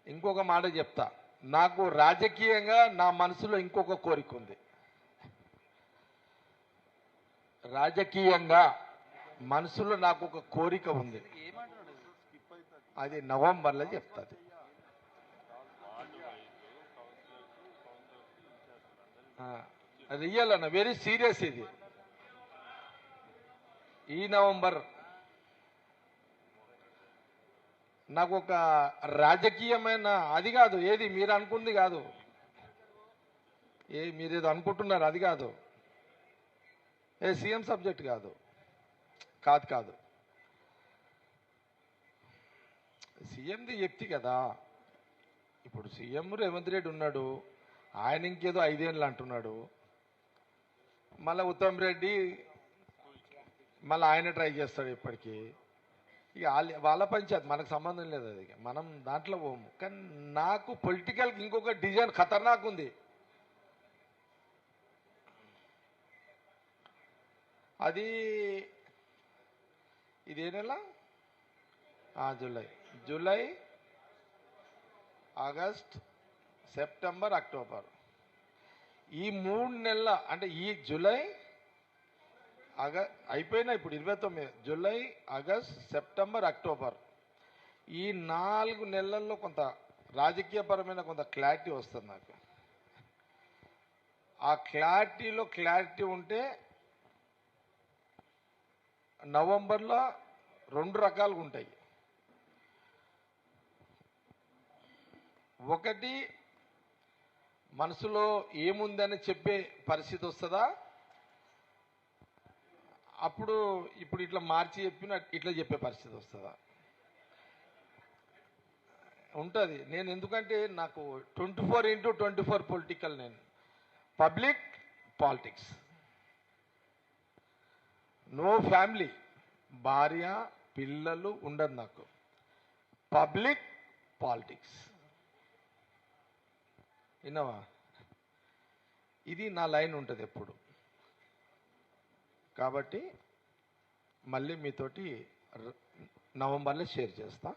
ఇంకొక మాట చెప్తా, నాకు రాజకీయంగా నా మనసులో ఇంకొక కోరిక ఉంది. రాజకీయంగా మనసులో నాకు ఒక కోరిక ఉంది. అది నవంబర్లో చెప్తాది. రియల్ అన్న, వెరీ సీరియస్ ఇది. ఈ నవంబర్ నాకు ఒక రాజకీయమైన అది కాదు, ఏది మీరు అనుకుంది కాదు, మీరేదో అనుకుంటున్నారు అది కాదు, సీఎం సబ్జెక్ట్ కాదు కాదు కాదు సీఎంది చెప్తి కదా. ఇప్పుడు సీఎం రేవంత్ రెడ్డి ఉన్నాడు, ఆయన ఇంకేదో 5 ఏళ్ళు అంటున్నాడు, మళ్ళీ ఉత్తమ్ రెడ్డి మళ్ళీ ఆయన ట్రై చేస్తాడు ఇప్పటికీ. ఇక వాళ్ళ పంచాయతీ, మనకు సంబంధం లేదు, అది మనం దాంట్లో పోము. కానీ నాకు పొలిటికల్కి ఇంకొక డిజైన్ ఖతర్నాక్ ఉంది. అది ఇదే నెల, జూలై ఆగస్ట్ సెప్టెంబర్ అక్టోబర్, ఈ 3 నెలల, అంటే ఈ జూలై అయిపోయినా ఇప్పుడు 29, జూలై ఆగస్ట్ సెప్టెంబర్ అక్టోబర్, ఈ 4 నెలల్లో కొంత రాజకీయపరమైన కొంత క్లారిటీ వస్తుంది నాకు. ఆ క్లారిటీలో క్లారిటీ ఉంటే నవంబర్లో 2 రకాలుగా ఉంటాయి. ఒకటి, మనసులో ఏముందని చెప్పే పరిస్థితి వస్తుందా, అప్పుడు ఇప్పుడు ఇట్లా మార్చి చెప్పిన ఇట్లా చెప్పే పరిస్థితి వస్తుందా ఉంటుంది. నేను ఎందుకంటే నాకు 24/24 పొలిటికల్, నేను పబ్లిక్ పాలిటిక్స్, నో ఫ్యామిలీ, భార్య పిల్లలు ఉండదు నాకు, పబ్లిక్ పాలిటిక్స్. విన్నావా? ఇది నా లైన్ ఉంటుంది ఎప్పుడు. కాబట్టి మళ్ళీ మీతోటి నవంబర్లో షేర్ చేస్తా.